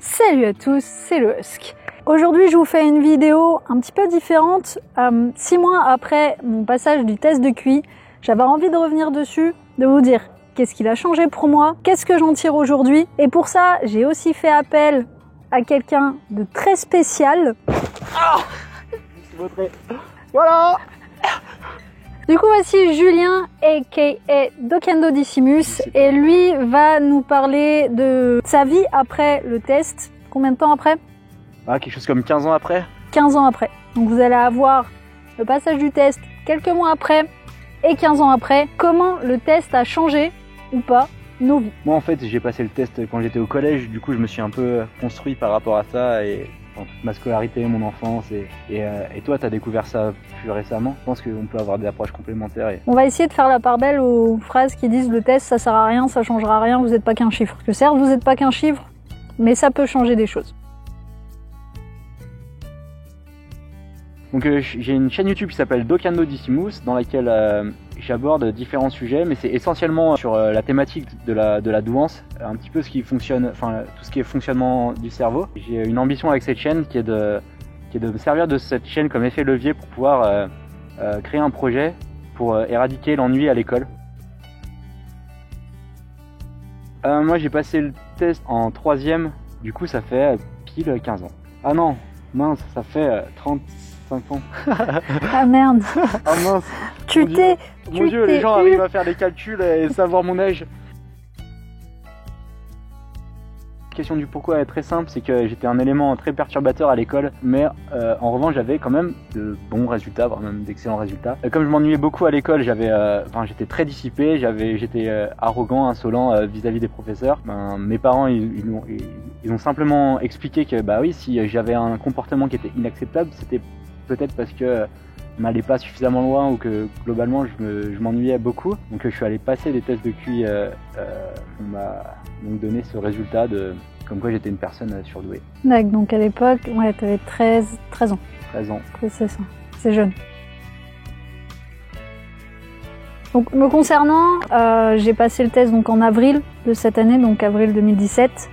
Salut à tous, c'est le Husk. Aujourd'hui, je vous fais une vidéo un petit peu différente. 6 mois après mon passage du test de QI, j'avais envie de revenir dessus, de vous dire qu'est-ce qu'il a changé pour moi, qu'est-ce que j'en tire aujourd'hui. Et pour ça, j'ai aussi fait appel à quelqu'un de très spécial. Voilà. Du coup, voici Julien, aka Dokendo Decimus, et lui va nous parler de sa vie après le test. Combien de temps après? Quelque chose comme 15 ans après. 15 ans après. Donc vous allez avoir le passage du test quelques mois après et 15 ans après. Comment le test a changé ou pas nos vies. Moi en fait j'ai passé le test quand j'étais au collège, du coup je me suis un peu construit par rapport à ça et dans toute ma scolarité, mon enfance et toi t'as découvert ça plus récemment. Je pense qu'on peut avoir des approches complémentaires. On va essayer de faire la part belle aux phrases qui disent le test ça sert à rien, ça changera rien, vous n'êtes pas qu'un chiffre. Que certes vous n'êtes pas qu'un chiffre, mais ça peut changer des choses. Donc j'ai une chaîne YouTube qui s'appelle Dokendo Decimus dans laquelle j'aborde différents sujets, mais c'est essentiellement sur la thématique de la douance, un petit peu ce qui fonctionne, enfin tout ce qui est fonctionnement du cerveau. J'ai une ambition avec cette chaîne qui est de me servir de cette chaîne comme effet levier pour pouvoir créer un projet pour éradiquer l'ennui à l'école. Moi j'ai passé le test en 3e, du coup ça fait pile 15 ans. Ah non, mince, ça fait 35 ans. Ah merde. Ah mince. Mon Dieu, les gens arrivent à faire des calculs et savoir mon âge. La question du pourquoi est très simple, c'est que j'étais un élément très perturbateur à l'école, mais en revanche j'avais quand même de bons résultats, voire même d'excellents résultats. Comme je m'ennuyais beaucoup à l'école, j'étais très dissipé, j'étais arrogant, insolent vis-à-vis des professeurs. Mes parents ils ont simplement expliqué que bah oui, si j'avais un comportement qui était inacceptable, c'était peut-être parce que je n'allais pas suffisamment loin ou que globalement je m'ennuyais beaucoup. Donc je suis allé passer des tests de QI, on m'a donc donné ce résultat de comme quoi j'étais une personne surdouée. D'accord, donc à l'époque, ouais, tu avais 13 ans. 13 ans. C'est ça, c'est jeune. Donc me concernant, j'ai passé le test donc en avril de cette année, donc avril 2017.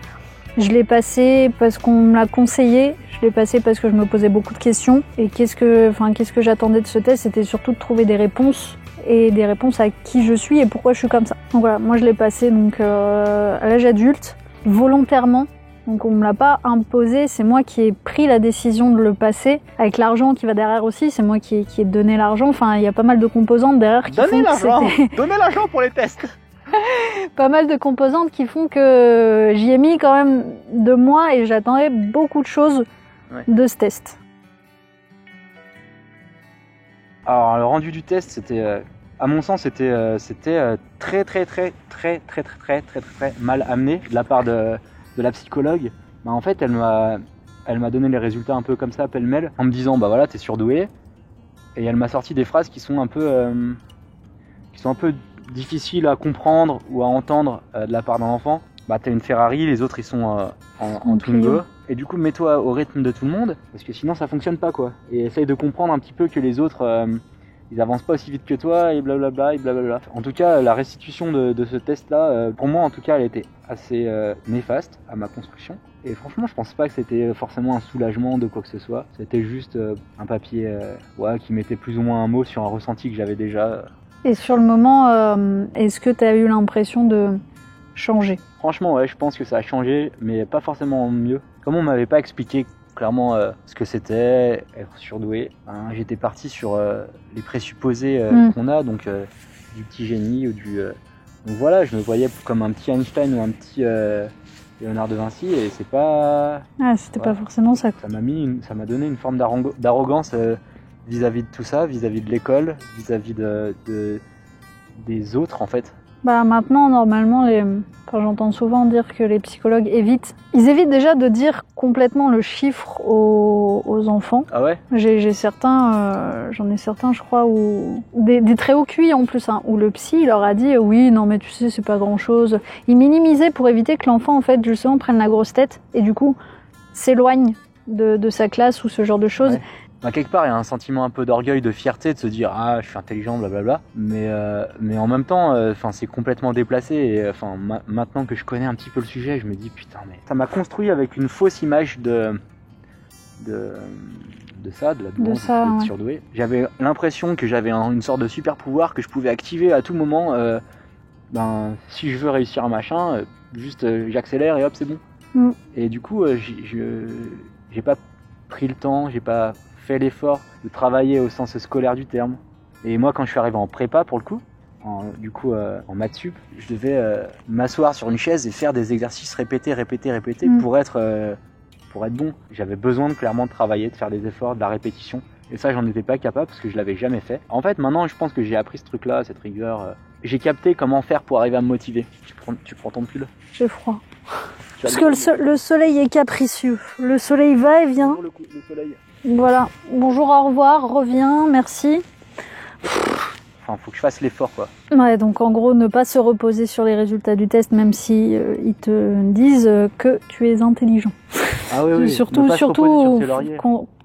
Je l'ai passé parce qu'on me l'a conseillé, je l'ai passé parce que je me posais beaucoup de questions. Et qu'est-ce que j'attendais de ce test, c'était surtout de trouver des réponses. Et des réponses à qui je suis et pourquoi je suis comme ça. Donc voilà, moi je l'ai passé donc, à l'âge adulte, volontairement. Donc on me l'a pas imposé, c'est moi qui ai pris la décision de le passer. Avec l'argent qui va derrière aussi, c'est moi qui ai donné l'argent. Enfin, il y a pas mal de composantes derrière qui Donnez font l'argent. que c'était... Donnez l'argent pour les tests. Pas mal de composantes qui font que j'y ai mis quand même de moi et j'attendais beaucoup de choses de ce test. Alors le rendu du test, c'était, à mon sens, c'était très mal amené de la part de la psychologue. En fait, elle m'a donné les résultats un peu comme ça, pêle-mêle, en me disant bah voilà, t'es surdoué. Et elle m'a sorti des phrases qui sont un peu difficiles à comprendre ou à entendre de la part d'un enfant. Bah t'as une Ferrari, les autres ils sont en Twingo. Et du coup mets-toi au rythme de tout le monde, parce que sinon ça fonctionne pas quoi. Et essaye de comprendre un petit peu que les autres ils avancent pas aussi vite que toi et blablabla et blablabla. En tout cas la restitution de ce test là, pour moi en tout cas elle était assez néfaste à ma construction. Et franchement je pense pas que c'était forcément un soulagement de quoi que ce soit. C'était juste un papier qui mettait plus ou moins un mot sur un ressenti que j'avais déjà. Et sur le moment, est-ce que tu as eu l'impression de changer? Franchement, ouais, je pense que ça a changé, mais pas forcément en mieux. Comme on m'avait pas expliqué clairement ce que c'était être surdoué, j'étais parti sur les présupposés qu'on a, donc du petit génie ou du... Donc voilà, je me voyais comme un petit Einstein ou un petit Léonard de Vinci, et c'est pas... Ah, c'était pas forcément ça. Ça m'a donné une forme d'arrogance vis-à-vis de tout ça, vis-à-vis de l'école, vis-à-vis des autres en fait. Bah maintenant, normalement, j'entends souvent dire que les psychologues évitent. Ils évitent déjà de dire complètement le chiffre aux enfants. Ah ouais? J'ai certains, j'en ai certains, je crois, où des très hauts QI en plus, hein, où le psy leur a dit oui, non mais tu sais, c'est pas grand chose. Ils minimisaient pour éviter que l'enfant, en fait, justement, prenne la grosse tête et du coup s'éloigne de sa classe ou ce genre de choses. Ouais. Bah, quelque part, il y a un sentiment un peu d'orgueil, de fierté, de se dire ah, je suis intelligent, blablabla. Mais en même temps, c'est complètement déplacé. Et maintenant que je connais un petit peu le sujet, je me dis putain, mais ça m'a construit avec une fausse image de ça, de la douance, d'être surdoué. J'avais l'impression que j'avais une sorte de super pouvoir que je pouvais activer à tout moment. Si je veux réussir un machin, juste j'accélère et hop, c'est bon. Mm. Et du coup, j'ai pas pris le temps, j'ai pas fait l'effort de travailler au sens scolaire du terme. Et moi, quand je suis arrivé en prépa, pour le coup, en maths sup, je devais m'asseoir sur une chaise et faire des exercices répétés pour être bon. J'avais besoin clairement de travailler, de faire des efforts, de la répétition. Et ça, j'en étais pas capable parce que je l'avais jamais fait. En fait, maintenant, je pense que j'ai appris ce truc-là, cette rigueur. J'ai capté comment faire pour arriver à me motiver. Tu prends ton pull? J'ai froid. Parce que le soleil est capricieux. Le soleil va et vient. Le soleil. Voilà. Bonjour, au revoir, reviens, merci. Faut que je fasse l'effort, quoi. Ouais, donc en gros, ne pas se reposer sur les résultats du test, même si ils te disent que tu es intelligent. Ah oui, oui. Surtout,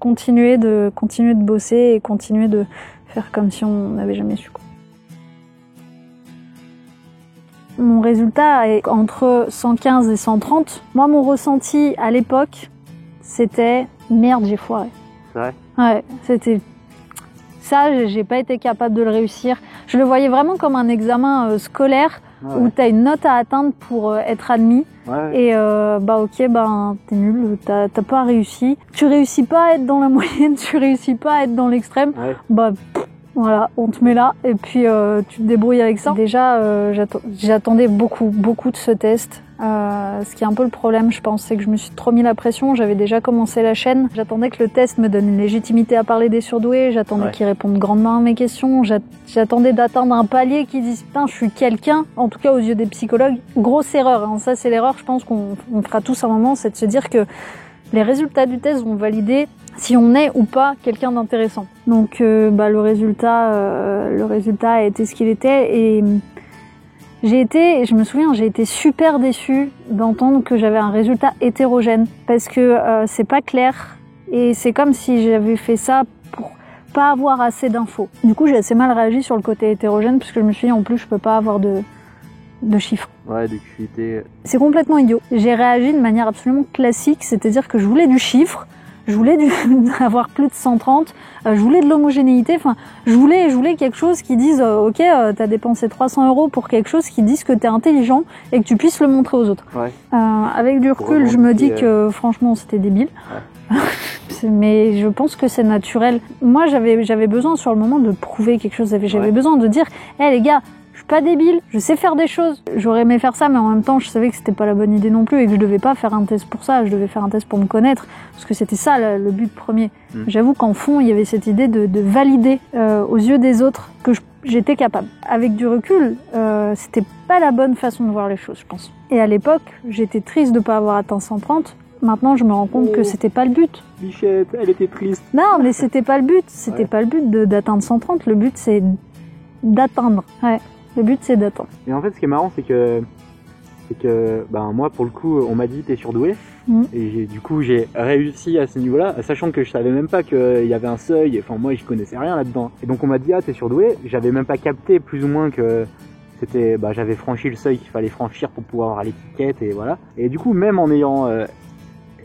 continuer de bosser et continuer de faire comme si on n'avait jamais su, quoi. Mon résultat est entre 115 et 130. Moi, mon ressenti à l'époque, c'était merde, j'ai foiré. C'est vrai? Ouais, c'était ça, j'ai pas été capable de le réussir. Je le voyais vraiment comme un examen scolaire où t'as une note à atteindre pour être admis. Ouais. Et t'es nul, t'as pas réussi. Tu réussis pas à être dans la moyenne, tu réussis pas à être dans l'extrême. Ouais. Voilà, on te met là et puis tu te débrouilles avec ça. Déjà, j'attendais beaucoup de ce test. Ce qui est un peu le problème, je pense, c'est que je me suis trop mis la pression. J'avais déjà commencé la chaîne. J'attendais que le test me donne une légitimité à parler des surdoués. J'attendais qu'il réponde grandement à mes questions. J'attendais d'atteindre un palier qui dise putain, je suis quelqu'un. En tout cas, aux yeux des psychologues, grosse erreur. Hein. Ça, c'est l'erreur. Je pense qu'on fera tous un moment, c'est de se dire que les résultats du test vont valider si on est ou pas quelqu'un d'intéressant. Donc le résultat a été ce qu'il était et je me souviens, j'ai été super déçue d'entendre que j'avais un résultat hétérogène parce que c'est pas clair et c'est comme si j'avais fait ça pour pas avoir assez d'infos. Du coup, j'ai assez mal réagi sur le côté hétérogène parce que je me suis dit en plus je peux pas avoir de chiffres. Ouais, de QT. C'est complètement idiot. J'ai réagi de manière absolument classique, c'est-à-dire que je voulais du chiffre. Je voulais avoir plus de 130, je voulais de l'homogénéité, je voulais quelque chose qui dise ok, t'as dépensé 300 € pour quelque chose qui dise que t'es intelligent et que tu puisses le montrer aux autres. Ouais. Avec du recul, je me dis que franchement c'était débile. Ouais. Mais je pense que c'est naturel. Moi j'avais besoin sur le moment de prouver quelque chose, j'avais besoin de dire les gars, je suis pas débile, je sais faire des choses. J'aurais aimé faire ça, mais en même temps, je savais que c'était pas la bonne idée non plus et que je devais pas faire un test pour ça. Je devais faire un test pour me connaître, parce que c'était ça le but premier. J'avoue qu'en fond, il y avait cette idée de valider aux yeux des autres que j'étais capable. Avec du recul, c'était pas la bonne façon de voir les choses, je pense. Et à l'époque, j'étais triste de pas avoir atteint 130. Maintenant, je me rends compte que c'était pas le but. Bichette, elle était triste. Non, mais c'était pas le but. C'était pas le but d'atteindre 130. Le but, c'est d'atteindre. Ouais. Le but, c'est d'attendre. Et en fait, ce qui est marrant, c'est que moi, pour le coup, on m'a dit t'es surdoué. Et du coup, j'ai réussi à ce niveau-là, sachant que je savais même pas qu'il y avait un seuil. Enfin, moi, je connaissais rien là-dedans. Et donc, on m'a dit t'es surdoué. J'avais même pas capté plus ou moins que c'était, j'avais franchi le seuil qu'il fallait franchir pour pouvoir avoir l'étiquette et voilà. Et du coup, même en ayant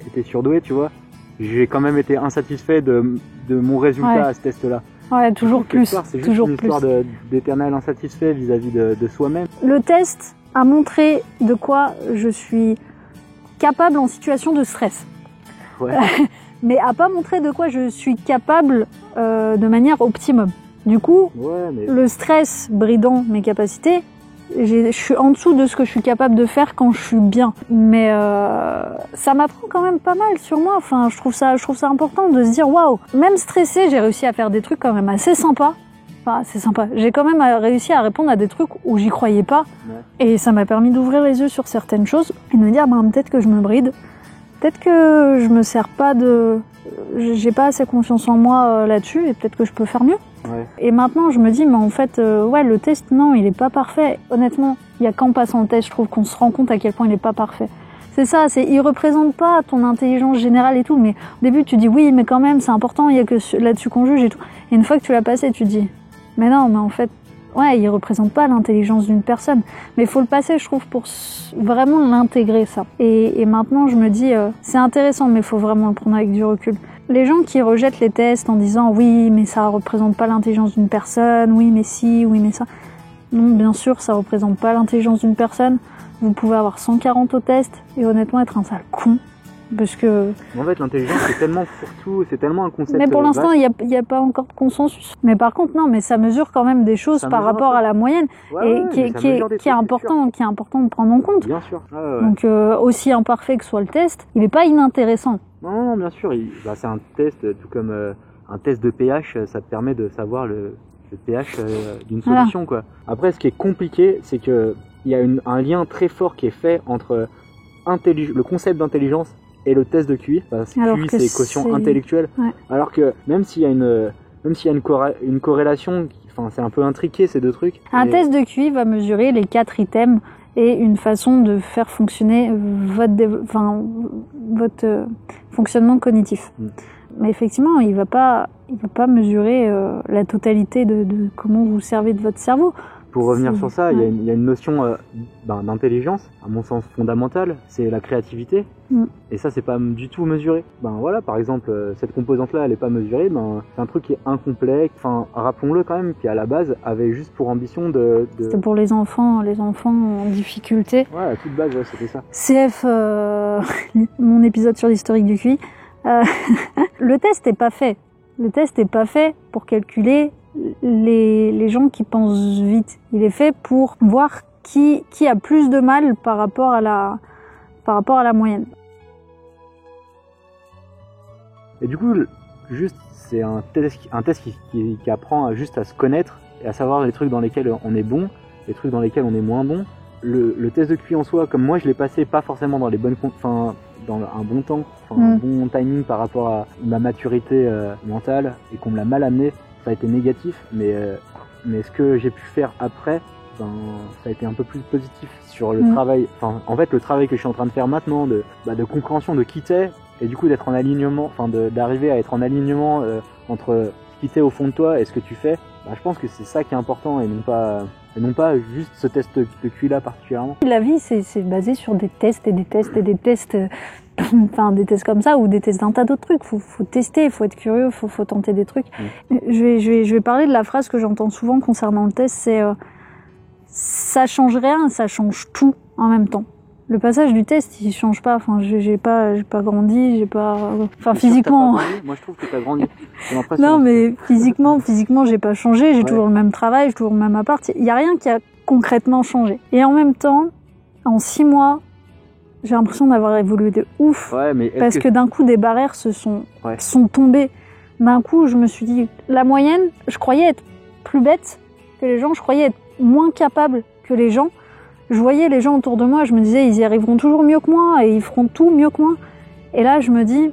été surdoué, tu vois, j'ai quand même été insatisfait de mon résultat à ce test-là. Ouais, toujours plus. C'est juste une histoire d'éternel insatisfait vis-à-vis de soi-même. Le test a montré de quoi je suis capable en situation de stress. Ouais. Mais a pas montré de quoi je suis capable de manière optimum. Du coup, le stress bridant mes capacités, je suis en dessous de ce que je suis capable de faire quand je suis bien. Mais ça m'apprend quand même pas mal sur moi. Enfin, je trouve ça important de se dire waouh, même stressé, j'ai réussi à faire des trucs quand même assez sympas. Enfin, c'est sympa. J'ai quand même réussi à répondre à des trucs où j'y croyais pas. Ouais. Et ça m'a permis d'ouvrir les yeux sur certaines choses et de me dire, peut-être que je me bride. Peut-être que je me sers pas j'ai pas assez confiance en moi là-dessus et peut-être que je peux faire mieux. Ouais. Et maintenant, je me dis, mais en fait, le test, non, il est pas parfait. Honnêtement, il y a qu'en passant le test, je trouve qu'on se rend compte à quel point il est pas parfait. C'est ça, il représente pas ton intelligence générale et tout, mais au début, tu dis oui, mais quand même, c'est important, il y a que là-dessus qu'on juge et tout. Et une fois que tu l'as passé, tu dis, mais non, mais en fait, ouais, il représente pas l'intelligence d'une personne. Mais il faut le passer, je trouve, pour vraiment l'intégrer, ça. Et maintenant, je me dis, c'est intéressant, mais il faut vraiment le prendre avec du recul. Les gens qui rejettent les tests en disant oui, mais ça représente pas l'intelligence d'une personne, oui, mais si, oui, mais ça. Non, bien sûr, ça représente pas l'intelligence d'une personne. Vous pouvez avoir 140 au test et honnêtement être un sale con. Parce que... En fait, l'intelligence, c'est tellement fourre-tout, c'est tellement un concept. Mais pour l'instant, il y a pas encore de consensus. Mais par contre, non, mais ça mesure quand même des choses par rapport à la moyenne et qui est important de prendre en compte. Bien sûr. Donc, aussi imparfait que soit le test, il est pas inintéressant. Non, bien sûr. C'est un test, tout comme un test de pH, ça te permet de savoir le pH d'une solution, quoi. Après, ce qui est compliqué, c'est que il y a un lien très fort qui est fait entre le concept d'intelligence et le test de QI. QI, c'est quotient intellectuel. Ouais. Alors que même s'il y a une corrélation, c'est un peu intriqué ces deux trucs. Un test de QI va mesurer les 4 items et une façon de faire fonctionner votre fonctionnement cognitif. Mais effectivement, il va pas mesurer la totalité de comment vous servez de votre cerveau. Pour revenir sur ça, il y a une notion d'intelligence, à mon sens fondamentale, c'est la créativité. Et ça, c'est pas du tout mesuré. Voilà, par exemple, cette composante-là, elle est pas mesurée. C'est un truc qui est incomplet. Rappelons-le quand même, qui à la base avait juste pour ambition de... C'était pour les enfants en difficulté. Ouais, à toute base, ouais, c'était ça. CF, mon épisode sur l'historique du QI. Le test est pas fait. Le test est pas fait pour calculer les gens qui pensent vite. Il est fait pour voir qui a plus de mal par rapport à la moyenne. Et du coup, juste, c'est un test qui apprend juste à se connaître et à savoir les trucs dans lesquels on est bon, les trucs dans lesquels on est moins bon. Le test de QI en soi, comme moi je l'ai passé pas forcément dans les bonnes dans un bon temps, un bon timing par rapport à ma maturité mentale et qu'on me l'a mal amené, ça a été négatif, mais ce que j'ai pu faire après, ça a été un peu plus positif sur le travail. En fait, le travail que je suis en train de faire maintenant, de compréhension de qui t'es, et du coup d'être en alignement, d'arriver à être en alignement entre qui t'es au fond de toi et ce que tu fais. Je pense que c'est ça qui est important et non pas juste ce test de QI là particulièrement. La vie, c'est basé sur des tests et des tests et des tests. Des tests comme ça ou des tests d'un tas d'autres trucs. Faut tester, faut être curieux, faut tenter des trucs. Je vais parler de la phrase que j'entends souvent concernant le test, c'est ça change rien, ça change tout en même temps. Le passage du test, il change pas. J'ai pas grandi, j'ai pas. Physiquement. Moi, je trouve que t'as grandi. Non, mais physiquement, j'ai pas changé. J'ai toujours le même travail, j'ai toujours le même appart. Il y a rien qui a concrètement changé. Et en même temps, en 6 mois. J'ai l'impression d'avoir évolué de ouf, parce que d'un coup des barrières sont tombées. D'un coup, je me suis dit, la moyenne, je croyais être plus bête que les gens, je croyais être moins capable que les gens. Je voyais les gens autour de moi, je me disais, ils y arriveront toujours mieux que moi et ils feront tout mieux que moi. Et là, je me dis,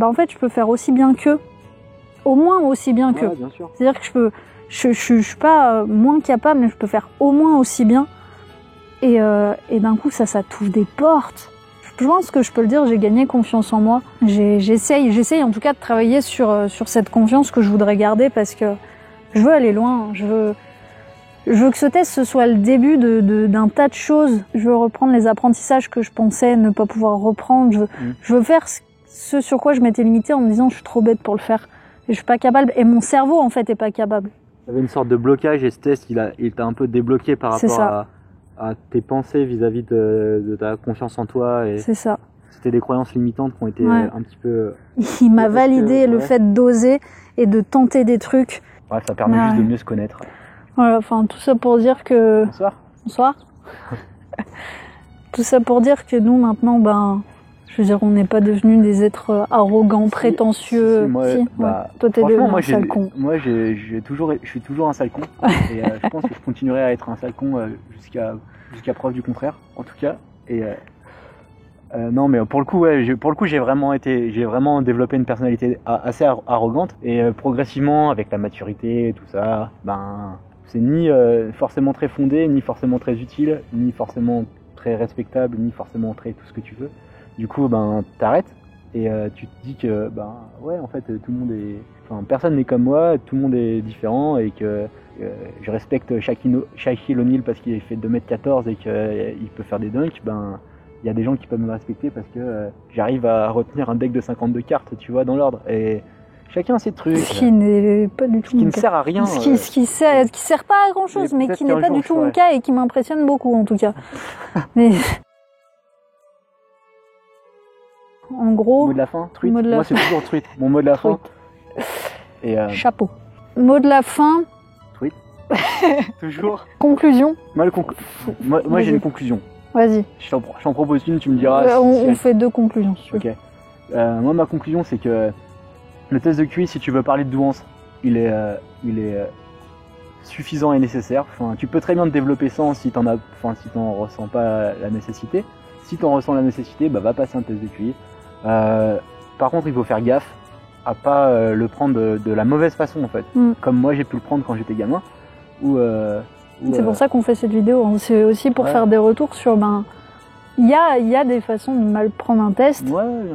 en fait, je peux faire aussi bien qu'eux, au moins aussi bien qu'eux. C'est-à-dire que je suis pas moins capable, mais je peux faire au moins aussi bien. Et d'un coup, ça t'ouvre des portes. Je pense que je peux le dire, j'ai gagné confiance en moi. J'essaye en tout cas de travailler sur cette confiance que je voudrais garder parce que je veux aller loin. Je veux que ce test ce soit le début d'un tas de choses. Je veux reprendre les apprentissages que je pensais ne pas pouvoir reprendre. Je veux faire ce sur quoi je m'étais limitée en me disant je suis trop bête pour le faire. Et je suis pas capable. Et mon cerveau en fait est pas capable. Il y avait une sorte de blocage et ce test il t'a un peu débloqué par rapport à tes pensées vis-à-vis de ta confiance en toi. C'est ça. C'était des croyances limitantes qui ont été un petit peu... Il m'a validé le fait d'oser et de tenter des trucs. Ouais, ça permet juste de mieux se connaître. Voilà, tout ça pour dire que... Bonsoir. Bonsoir. Tout ça pour dire que nous, maintenant, Je veux dire, on n'est pas devenus des êtres arrogants, prétentieux. Si, moi, Si, bah, ouais. Toi, t'es franchement, un sale con. Moi, je suis toujours un sale con. Et je pense que je continuerai à être un sale con jusqu'à preuve du contraire, en tout cas. Et non, mais pour le coup, ouais, j'ai vraiment développé une personnalité assez arrogante. Et progressivement, avec la maturité et tout ça, ben, c'est ni forcément très fondé, ni forcément très utile, ni forcément très respectable, ni forcément très tout ce que tu veux. Du coup, ben, t'arrêtes et tu te dis que, ben, ouais, en fait, tout le monde est, enfin, personne n'est comme moi, tout le monde est différent et que je respecte Shaquille O'Neal parce qu'il fait 2m14 et qu'il peut faire des dunks. Ben, il y a des gens qui peuvent me respecter parce que j'arrive à retenir un deck de 52 cartes, tu vois, dans l'ordre. Et chacun ses trucs. Ce qui n'est pas du tout Ce qui ne sert à rien. Ce qui sert pas à grand chose, mais qui n'est pas du tout mon cas et qui m'impressionne beaucoup en tout cas. Mais en gros. Mot de la fin, truite. Moi, c'est toujours truite. Mon mot de la fin. Et chapeau. Mot de la fin. Truite. Toujours. Conclusion. Moi j'ai une conclusion. Vas-y. Je t'en propose une, tu me diras. On fait 2 conclusions. Ok. Moi, ma conclusion, c'est que le test de QI, si tu veux parler de douance, il est suffisant et nécessaire. Enfin, tu peux très bien te développer sans si t'en ressens pas la nécessité. Si t'en ressens la nécessité, bah va passer un test de QI. Par contre, il faut faire gaffe à pas le prendre de la mauvaise façon en fait. Comme moi j'ai pu le prendre quand j'étais gamin. C'est pour ça qu'on fait cette vidéo. C'est aussi pour faire des retours sur il y a des façons de mal prendre un test.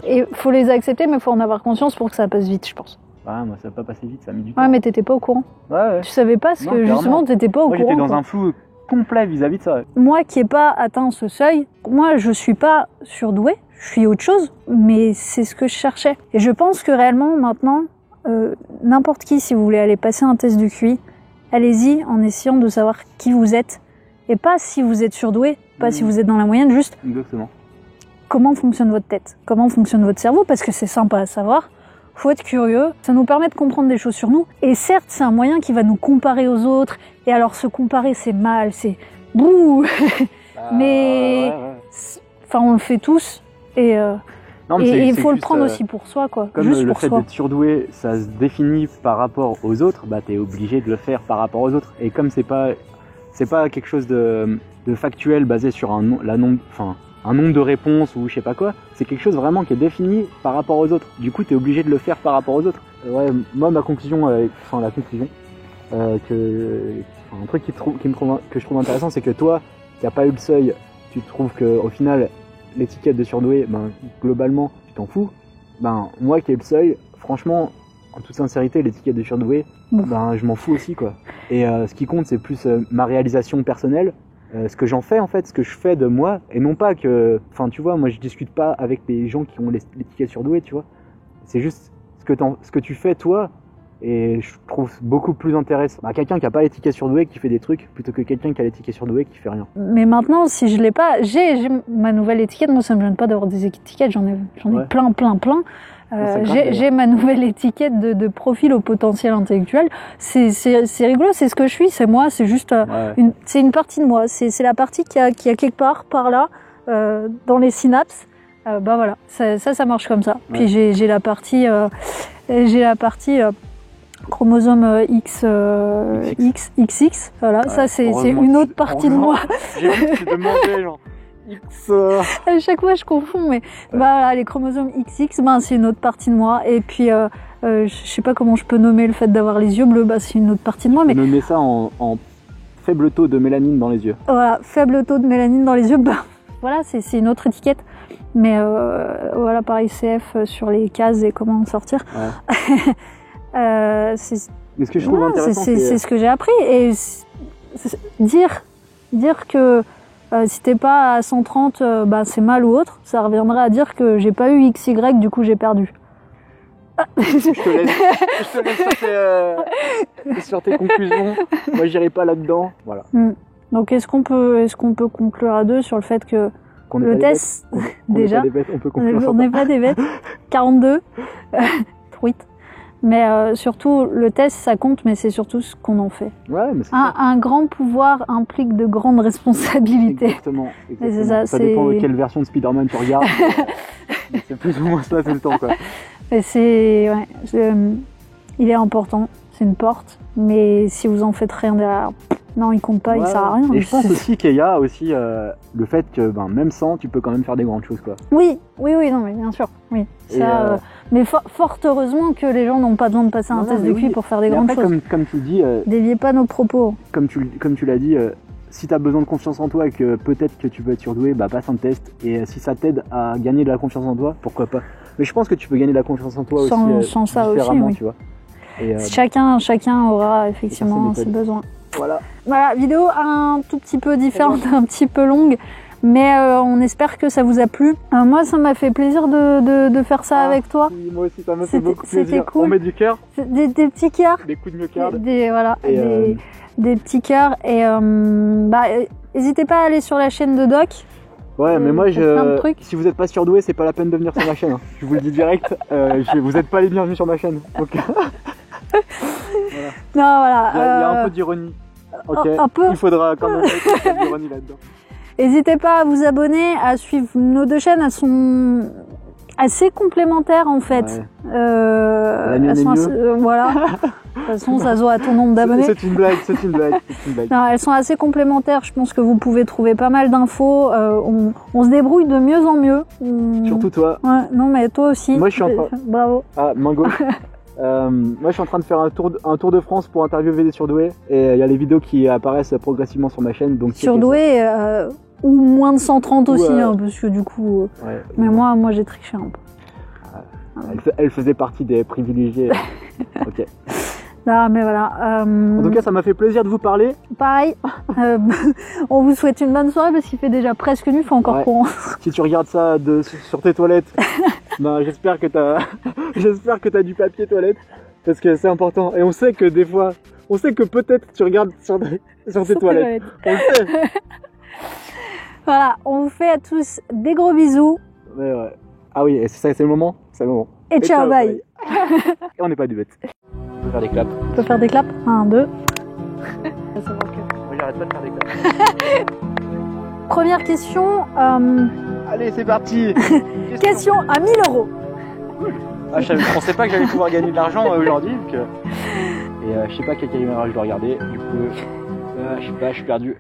Et faut les accepter, mais faut en avoir conscience pour que ça passe vite, je pense. Ouais, moi ça n'a pas passé vite, ça a mis du temps. Ouais, mais t'étais pas au courant. Ouais. Tu savais pas que justement t'étais pas au courant. Moi j'étais dans un flou complet vis-à-vis de ça. Moi qui n'ai pas atteint ce seuil, moi je suis pas surdouée, je suis autre chose, mais c'est ce que je cherchais. Et je pense que réellement maintenant, n'importe qui, si vous voulez aller passer un test du QI, allez-y en essayant de savoir qui vous êtes. Et pas si vous êtes surdoué, pas si vous êtes dans la moyenne, juste exactement. Comment fonctionne votre tête, comment fonctionne votre cerveau, parce que c'est sympa à savoir. Faut être curieux, ça nous permet de comprendre des choses sur nous. Et certes, c'est un moyen qui va nous comparer aux autres. Et alors, se comparer, c'est mal, c'est bouh. Mais, enfin, on le fait tous. Et il faut le prendre aussi pour soi, quoi. Comme juste le pour fait soi. d'être surdoué, ça se définit par rapport aux autres, bah t'es obligé de le faire par rapport aux autres. Et comme c'est pas quelque chose de factuel basé sur un nombre de réponses ou je sais pas quoi, c'est quelque chose vraiment qui est défini par rapport aux autres. Du coup, t'es obligé de le faire par rapport aux autres. Moi, ma conclusion, un truc que je trouve intéressant, c'est que toi, qui n'as pas eu le seuil, tu trouves qu'au final, l'étiquette de surdoué, ben, globalement, tu t'en fous. Ben, moi qui ai le seuil, franchement, en toute sincérité, l'étiquette de surdoué, ben, je m'en fous aussi, quoi. Et ce qui compte, c'est plus ma réalisation personnelle, ce que j'en fais, en fait, ce que je fais de moi, et non pas que... Enfin, tu vois, moi, je discute pas avec des gens qui ont l'étiquette surdoué, tu vois. C'est juste ce que tu fais, toi, et je trouve beaucoup plus intéressant quelqu'un qui a pas l'étiquette surdoué qui fait des trucs plutôt que quelqu'un qui a l'étiquette surdoué qui fait rien. Mais maintenant, si je l'ai pas, j'ai ma nouvelle étiquette. Moi, ça me gêne pas d'avoir des étiquettes. J'en ai plein. J'ai ma nouvelle étiquette de profil au potentiel intellectuel. C'est rigolo, c'est ce que je suis, c'est moi, c'est juste c'est une partie de moi. C'est la partie qui a quelque part par là dans les synapses. Voilà, ça marche comme ça. Ouais. Puis j'ai la partie chromosome XX, voilà, ça c'est une autre partie de moi. J'ai vu que tu demandais genre X. À chaque fois je confonds, mais voilà, les chromosomes XX, c'est une autre partie de moi. Et puis je sais pas comment je peux nommer le fait d'avoir les yeux bleus, c'est une autre partie de moi. Mais nommer ça en faible taux de mélanine dans les yeux. Voilà, faible taux de mélanine dans les yeux, voilà, c'est une autre étiquette. Mais voilà, pareil, CF sur les cases et comment en sortir. Ouais. Mais ce que je trouve intéressant, c'est ce que j'ai appris. Et dire que si t'es pas à 130, c'est mal ou autre, ça reviendrait à dire que j'ai pas eu XY, du coup j'ai perdu. Je te laisse sur tes conclusions. Moi, j'irai pas là-dedans. Voilà. Donc, est-ce qu'on peut conclure à deux sur le fait que le test, déjà, on n'est pas des bêtes. 42, truite. Mais surtout, le test, ça compte, mais c'est surtout ce qu'on en fait. Ouais, mais un grand pouvoir implique de grandes responsabilités. Exactement. Et c'est ça dépend de quelle version de Spider-Man tu regardes. C'est plus ou moins ça tout le temps, quoi. Et c'est, ouais, il est important. C'est une porte, mais si vous en faites rien derrière, non, il compte pas, il sert à rien. Et je pense aussi qu'il y a aussi le fait que même sans, tu peux quand même faire des grandes choses, quoi. Oui, non, mais bien sûr, oui. Ça, mais fort heureusement que les gens n'ont pas besoin de passer un test de QI pour faire des grandes choses. Comme tu dis, déviez pas nos propos. Comme tu l'as dit, si tu as besoin de confiance en toi et que peut-être que tu peux être surdoué, bah passe un test. Et si ça t'aide à gagner de la confiance en toi, pourquoi pas. Mais je pense que tu peux gagner de la confiance en toi sans aussi ça différemment, aussi, oui. tu vois. Et, chacun aura effectivement ses besoins. Voilà, vidéo un tout petit peu différente, un petit peu longue, mais on espère que ça vous a plu. Moi, ça m'a fait plaisir de faire ça avec toi. Oui, moi aussi, ça m'a fait beaucoup plaisir. C'était cool. On met du cœur. Des petits cœurs. Des coups de myocarde. Des petits cœurs. Et n'hésitez pas à aller sur la chaîne de Doc. Ouais, mais moi, si vous n'êtes pas surdoué, c'est pas la peine de venir sur ma chaîne. Hein. Je vous le dis direct, vous n'êtes pas les bienvenus sur ma chaîne. Donc... voilà. Non, voilà. Il y a un peu d'ironie. Ok. Un peu. Il faudra quand même mettre un peu d'ironie là-dedans. N'hésitez pas à vous abonner, à suivre nos deux chaînes. Elles sont assez complémentaires en fait. Ouais. Elles sont voilà. De toute façon, ça se voit à ton nombre d'abonnés. C'est une blague. Non, elles sont assez complémentaires. Je pense que vous pouvez trouver pas mal d'infos. On se débrouille de mieux en mieux. Surtout toi. Ouais, non, mais toi aussi. Moi, je suis en train. Bravo. Ah, main gauche. Moi, je suis en train de faire un tour de France pour interviewer des surdoués. Et il y a les vidéos qui apparaissent progressivement sur ma chaîne. Donc surdoués ou moins de 130 aussi, hein, parce que du coup. Ouais, mais moi, j'ai triché un peu. Elle faisait partie des privilégiés. Ok. Non, mais voilà. En tout cas, ça m'a fait plaisir de vous parler. Pareil. On vous souhaite une bonne soirée parce qu'il fait déjà presque nuit, il fait encore courant. Si tu regardes ça sur tes toilettes, j'espère que t'as du papier toilette parce que c'est important. Et on sait que des fois, peut-être tu regardes sur tes toilettes. On le sait. Voilà, on vous fait à tous des gros bisous. Ouais. Ah oui, c'est le moment. Et ciao, bye. Et on n'est pas du bête. On peut faire des claps. On peut faire des claps. 1, 2. Moi, j'arrête pas de faire des claps. Première question. Allez, c'est parti. Question à 1000 €. Ah, je pensais pas que j'allais pouvoir gagner de l'argent aujourd'hui. Et je sais pas quelle caméra je dois regarder. Du coup, je sais pas, je suis perdu.